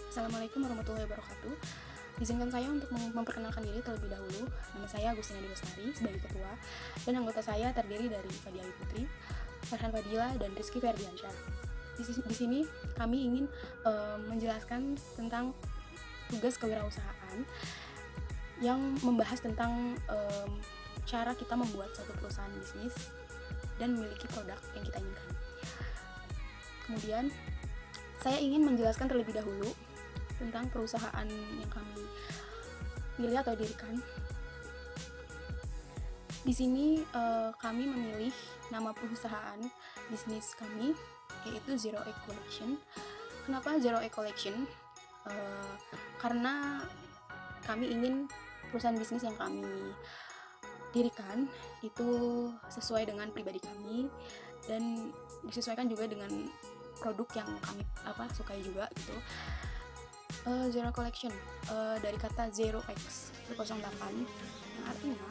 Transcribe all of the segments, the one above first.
Assalamualaikum warahmatullahi wabarakatuh. Izinkan saya untuk memperkenalkan diri terlebih dahulu. Nama saya Agustina Dilestari sebagai ketua, dan anggota saya terdiri dari Fadia Ayu Putri, Farhan Fadila, dan Rizky Ferdiansyah. Di sini kami ingin menjelaskan tentang tugas kewirausahaan yang membahas tentang cara kita membuat suatu perusahaan bisnis dan memiliki produk yang kita inginkan. Kemudian saya ingin menjelaskan terlebih dahulu tentang perusahaan yang kami pilih atau dirikan. Di sini kami memilih nama perusahaan bisnis kami, yaitu Zero Egg Collection. Kenapa Zero Egg Collection? Karena kami ingin perusahaan bisnis yang kami dirikan itu sesuai dengan pribadi kami dan disesuaikan juga dengan produk yang kami sukai juga gitu. Zero Collection dari kata 0x 08 yang artinya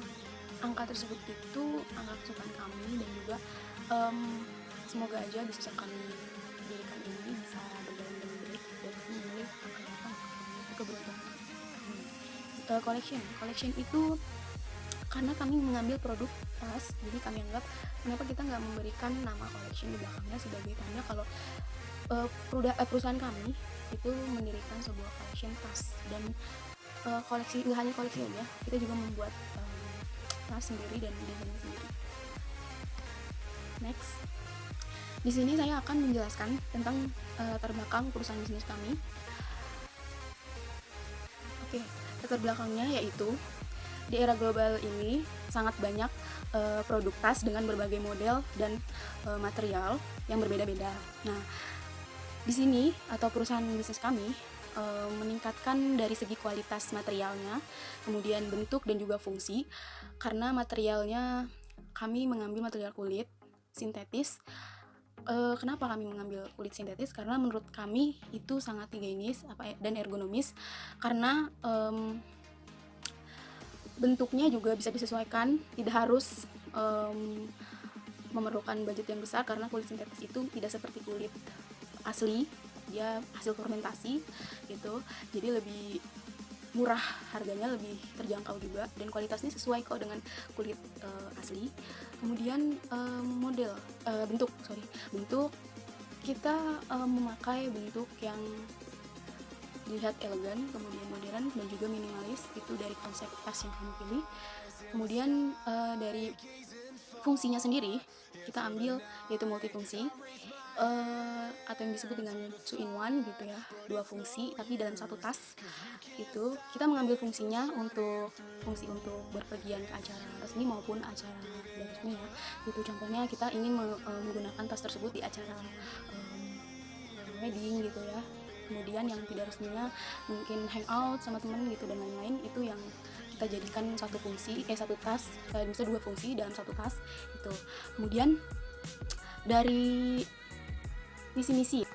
angka tersebut itu angka kesukaan kami, dan juga semoga aja bisnis yang kami dirikan ini bisa berjalan dengan baik dan kami memilih angka keberuntungan kami. Collection itu karena kami mengambil produk tas, jadi kami anggap kenapa kita nggak memberikan nama collection di belakangnya sebagai tanda kalau perusahaan kami itu mendirikan sebuah collection tas. Dan koleksi, nggak hanya koleksi aja, kita juga membuat tas sendiri dan desainnya sendiri. Next, di sini saya akan menjelaskan tentang latar belakang perusahaan bisnis kami. Oke, latar belakangnya yaitu di era global ini sangat banyak produk tas dengan berbagai model dan material yang berbeda-beda. Nah, di sini atau perusahaan bisnis kami meningkatkan dari segi kualitas materialnya, kemudian bentuk dan juga fungsi. Karena materialnya kami mengambil material kulit sintetis. Kenapa kami mengambil kulit sintetis? Karena menurut kami itu sangat higienis dan ergonomis, karena bentuknya juga bisa disesuaikan, tidak harus memerlukan budget yang besar, karena kulit sintetis itu tidak seperti kulit asli, dia hasil fermentasi gitu, jadi lebih murah, harganya lebih terjangkau juga, dan kualitasnya sesuai kok dengan kulit asli. Kemudian bentuk kita memakai bentuk yang dilihat elegan, kemudian modern dan juga minimalis, itu dari konsep tas yang kami pilih. Kemudian dari fungsinya sendiri kita ambil yaitu multifungsi, atau yang disebut dengan 2-in-1 gitu ya, 2 fungsi tapi dalam satu tas. Itu kita mengambil fungsinya untuk berpergian ke acara resmi maupun acara tidak resmi ya. Itu contohnya kita ingin menggunakan tas tersebut di acara wedding gitu ya. Kemudian yang tidak resminya mungkin hangout sama temen gitu dan lain-lain, itu yang kita jadikan satu tas, bisa 2 fungsi dalam satu tas itu. Kemudian dari misi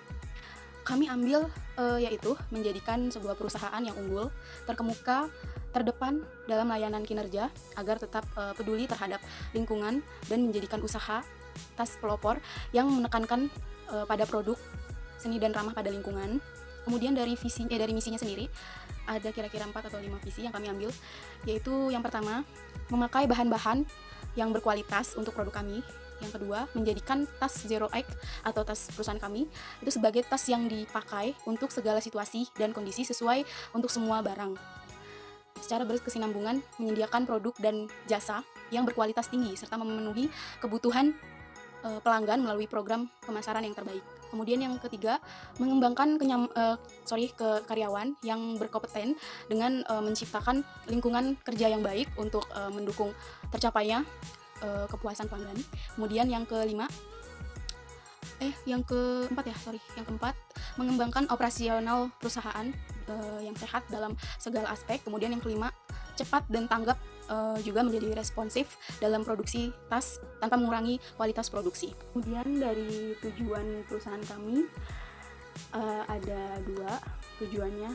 kami ambil yaitu menjadikan sebuah perusahaan yang unggul, terkemuka, terdepan dalam layanan kinerja agar tetap peduli terhadap lingkungan dan menjadikan usaha tas pelopor yang menekankan pada produk seni dan ramah pada lingkungan. Kemudian dari misinya sendiri ada kira-kira 4 atau 5 visi yang kami ambil, yaitu yang pertama, memakai bahan-bahan yang berkualitas untuk produk kami. Yang kedua, menjadikan tas Zero Egg atau tas perusahaan kami itu sebagai tas yang dipakai untuk segala situasi dan kondisi sesuai untuk semua barang. Secara berkesinambungan menyediakan produk dan jasa yang berkualitas tinggi serta memenuhi kebutuhan pelanggan melalui program pemasaran yang terbaik. Kemudian yang ketiga, mengembangkan karyawan yang berkompeten dengan menciptakan lingkungan kerja yang baik untuk mendukung tercapainya kepuasan pelanggan. Kemudian yang keempat, mengembangkan operasional perusahaan yang sehat dalam segala aspek. Kemudian yang kelima, cepat dan tanggap juga menjadi responsif dalam produksi tas tanpa mengurangi kualitas produksi. Kemudian dari tujuan perusahaan kami ada 2 tujuannya.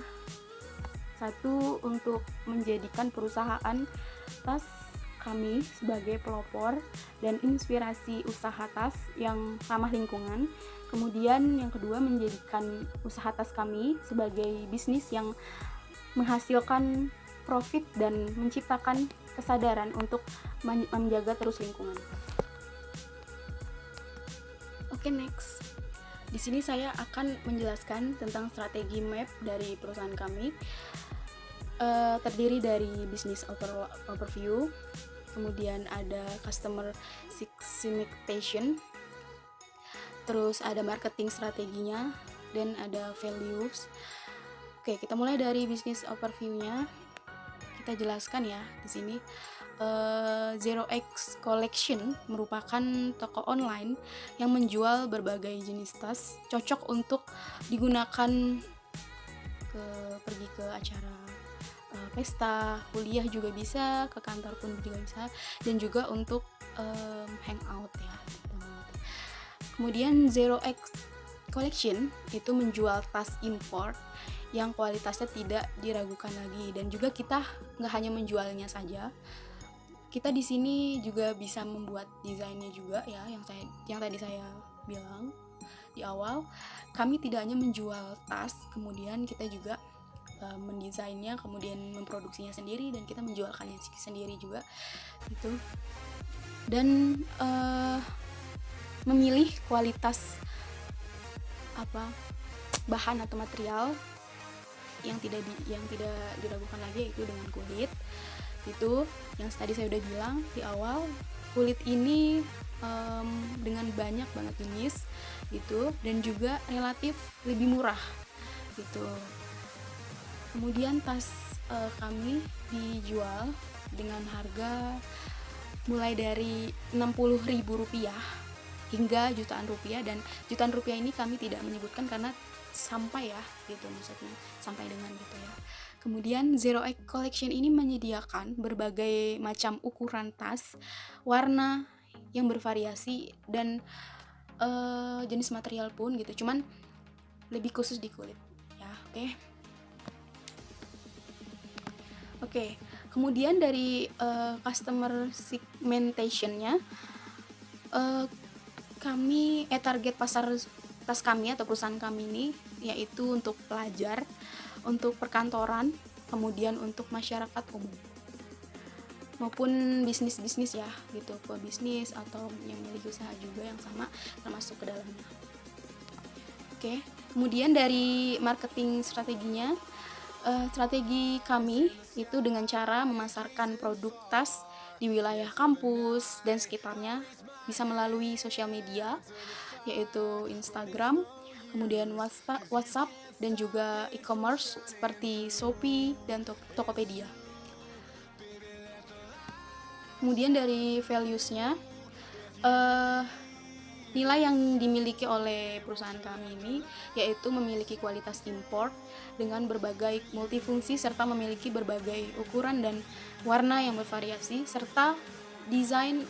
Satu, untuk menjadikan perusahaan tas kami sebagai pelopor dan inspirasi usaha tas yang ramah lingkungan. Kemudian yang kedua, menjadikan usaha tas kami sebagai bisnis yang menghasilkan profit dan menciptakan kesadaran untuk menjaga terus lingkungan. Oke, next. Di sini saya akan menjelaskan tentang strategi map dari perusahaan kami. Terdiri dari business overview, kemudian ada customer segmentation, terus ada marketing strateginya, dan ada values. Oke, kita mulai dari business overview-nya. Kita jelaskan ya di sini. Zero X Collection merupakan toko online yang menjual berbagai jenis tas, cocok untuk digunakan pergi ke acara pesta, kuliah juga bisa, ke kantor pun juga bisa, dan juga untuk hangout ya. Kemudian Zero X Collection itu menjual tas import yang kualitasnya tidak diragukan lagi, dan juga kita nggak hanya menjualnya saja, kita di sini juga bisa membuat desainnya juga ya, yang tadi saya bilang di awal. Kami tidak hanya menjual tas, kemudian kita juga mendesainnya, kemudian memproduksinya sendiri, dan kita menjualkannya sendiri juga gitu. Dan memilih kualitas bahan atau material yang tidak diragukan lagi, yaitu dengan kulit. Itu yang tadi saya udah bilang di awal, kulit ini dengan banyak banget jenis gitu, dan juga relatif lebih murah gitu. Kemudian tas kami dijual dengan harga mulai dari Rp60.000 hingga jutaan rupiah, dan jutaan rupiah ini kami tidak menyebutkan karena sampai ya gitu, maksudnya sampai dengan gitu ya. Kemudian Zero X Collection ini menyediakan berbagai macam ukuran tas, warna yang bervariasi, dan jenis material pun gitu, cuman lebih khusus di kulit ya. Oke. Kemudian dari customer segmentation-nya, kami target pasar tas kami atau perusahaan kami ini yaitu untuk pelajar, untuk perkantoran, kemudian untuk masyarakat umum maupun bisnis ya gitu, pebisnis atau yang memiliki usaha juga yang sama termasuk ke dalamnya. Oke. Kemudian dari marketing strateginya, strategi kami itu dengan cara memasarkan produk tas di wilayah kampus dan sekitarnya bisa melalui sosial media yaitu Instagram, kemudian WhatsApp, dan juga e-commerce seperti Shopee dan Tokopedia. Kemudian dari values-nya, nilai yang dimiliki oleh perusahaan kami ini yaitu memiliki kualitas import dengan berbagai multifungsi, serta memiliki berbagai ukuran dan warna yang bervariasi, serta desain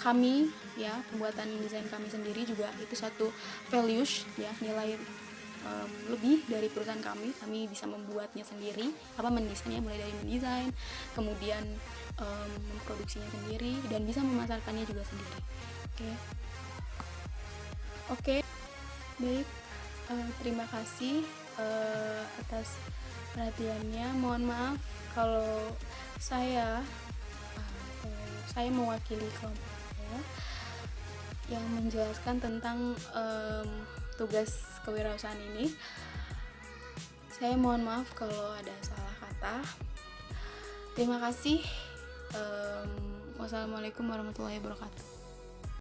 kami ya, pembuatan desain kami sendiri juga itu satu values ya, nilai lebih dari perusahaan kami bisa membuatnya sendiri, mendesainnya, mulai dari mendesain, kemudian memproduksinya sendiri, dan bisa memasarkannya juga sendiri. Oke. Baik, terima kasih atas perhatiannya. Mohon maaf kalau saya mewakili kelompok saya yang menjelaskan tentang tugas kewirausahaan ini. Saya mohon maaf kalau ada salah kata. Terima kasih. Wassalamualaikum warahmatullahi wabarakatuh.